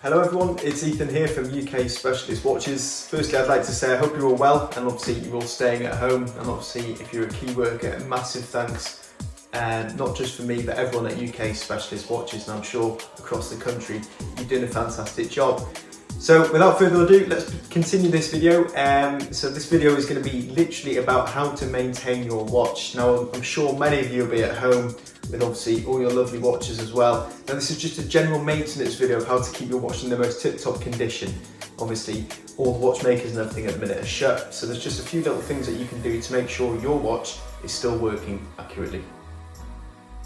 Hello everyone, it's Ethan here from UK Specialist Watches. Firstly, I'd like to say I hope you're all well and obviously you're all staying at home, and obviously if you're a key worker, a massive thanks, not just for me but everyone at UK Specialist Watches, and I'm sure across the country you're doing a fantastic job. So without further ado, let's continue this video. So this video is going to be literally about how to maintain your watch. Now I'm sure many of you will be at home with obviously all your lovely watches as well. Now this is just a general maintenance video of how to keep your watch in the most tip-top condition. Obviously all the watchmakers and everything at the minute are shut, so there's just a few little things that you can do to make sure your watch is still working accurately.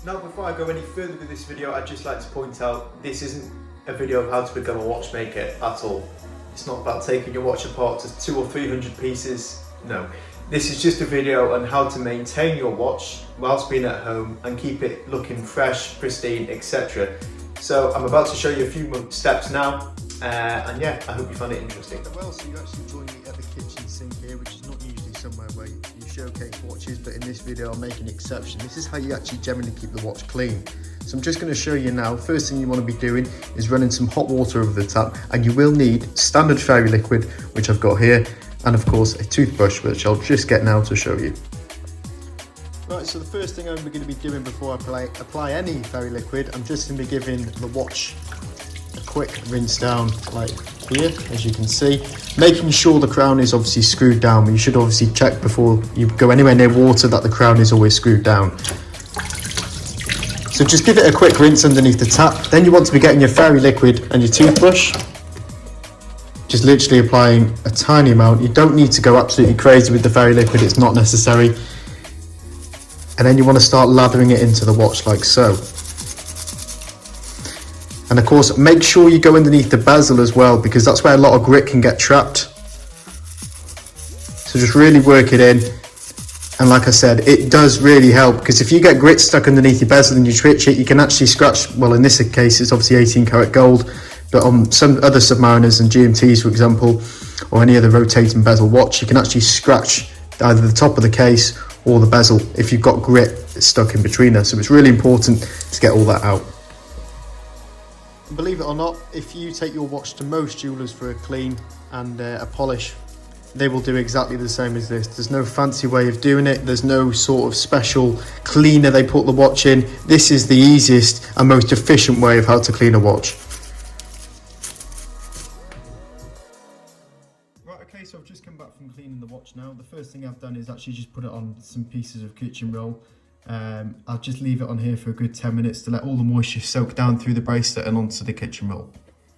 Now before I go any further with this video, I'd just like to point out this isn't a video of how to become a watchmaker at all. It's not about taking your watch apart to 200 or 300 pieces, no. This is just a video on how to maintain your watch whilst being at home and keep it looking fresh, pristine, etc. So I'm about to show you a few steps now, and yeah, I hope you find it interesting. Well, so you actually join me at the kitchen sink here, which is not usually somewhere where you showcase watches, but in this video I'll make an exception. This is how you actually generally keep the watch clean. So I'm just going to show you now. First thing you want to be doing is running some hot water over the tap, and you will need standard fairy liquid, which I've got here, and of course a toothbrush, which I'll just get now to show you. Right, so the first thing I'm going to be doing before I apply any fairy liquid, I'm just going to be giving the watch a quick rinse down like here, as you can see, making sure the crown is obviously screwed down. But you should obviously check before you go anywhere near water that the crown is always screwed down. So just give it a quick rinse underneath the tap. Then you want to be getting your fairy liquid and your toothbrush. Just literally applying a tiny amount. You don't need to go absolutely crazy with the fairy liquid, it's not necessary. And then you want to start lathering it into the watch like so. And of course, make sure you go underneath the bezel as well, because that's where a lot of grit can get trapped. So just really work it in. And like I said, it does really help, because if you get grit stuck underneath your bezel and you twitch it, you can actually scratch, well in this case it's obviously 18 karat gold, but on some other Submariners and GMTs for example, or any other rotating bezel watch, you can actually scratch either the top of the case or the bezel if you've got grit stuck in between there. So it's really important to get all that out. Believe it or not, if you take your watch to most jewelers for a clean and a polish, they will do exactly the same as this. There's no fancy way of doing it. There's no sort of special cleaner they put the watch in. This is the easiest and most efficient way of how to clean a watch. Right, okay, so I've just come back from cleaning the watch now. The first thing I've done is actually just put it on some pieces of kitchen roll. I'll just leave it on here for a good 10 minutes to let all the moisture soak down through the bracelet and onto the kitchen roll.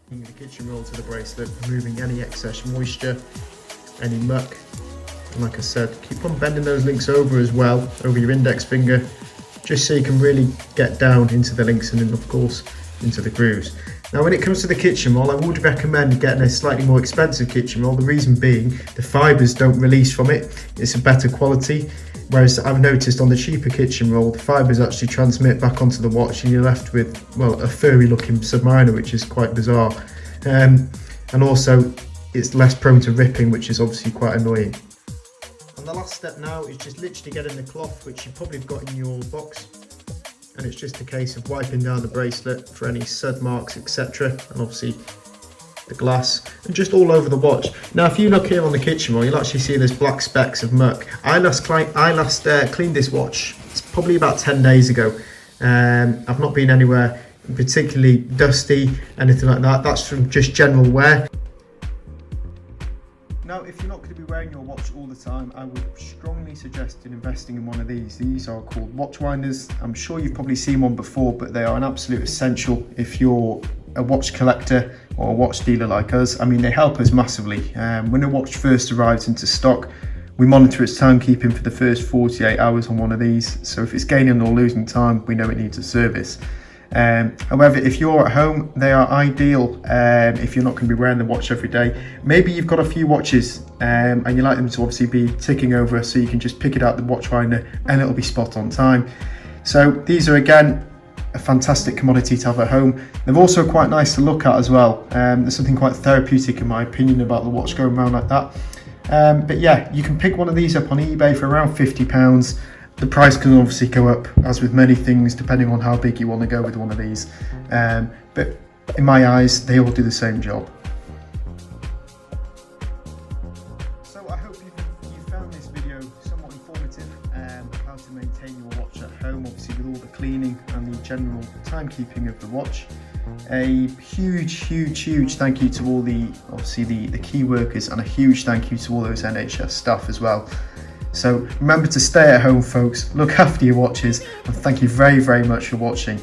Bring the kitchen roll to the bracelet, removing any excess moisture, any muck, and like I said, keep on bending those links over as well, over your index finger, just so you can really get down into the links and then of course into the grooves. Now when it comes to the kitchen roll, I would recommend getting a slightly more expensive kitchen roll, the reason being the fibres don't release from it, it's a better quality, whereas I've noticed on the cheaper kitchen roll, the fibres actually transmit back onto the watch and you're left with, well, a furry looking Submariner, which is quite bizarre. And also it's less prone to ripping, which is obviously quite annoying. And the last step now is just literally getting the cloth, which you've probably got in your box, and it's just a case of wiping down the bracelet for any sud marks, etc., and obviously the glass, and just all over the watch. Now if you look here on the kitchen roll, you'll actually see there's black specks of muck. I last cleaned this watch, it's probably about 10 days ago. I've not been anywhere particularly dusty, anything like that. That's from just general wear. Now, if you're not going to be wearing your watch all the time, I would strongly suggest investing in one of these. These are called watch winders. I'm sure you've probably seen one before, but they are an absolute essential if you're a watch collector or a watch dealer like us. I mean, they help us massively. When a watch first arrives into stock, we monitor its timekeeping for the first 48 hours on one of these. So if it's gaining or losing time, we know it needs a service. However, if you're at home, they are ideal if you're not going to be wearing the watch every day. Maybe you've got a few watches and you like them to obviously be ticking over, so you can just pick it out the watch finder and it'll be spot on time. So these are again a fantastic commodity to have at home. They're also quite nice to look at as well. There's something quite therapeutic in my opinion about the watch going around like that. But yeah, you can pick one of these up on eBay for around £50. The price can obviously go up, as with many things, depending on how big you want to go with one of these. But in my eyes, they all do the same job. So I hope you found this video somewhat informative, how to maintain your watch at home, obviously with all the cleaning and the general timekeeping of the watch. A huge thank you to all the key workers, and a huge thank you to all those NHS staff as well. So remember to stay at home, folks, look after your watches, and thank you very much for watching.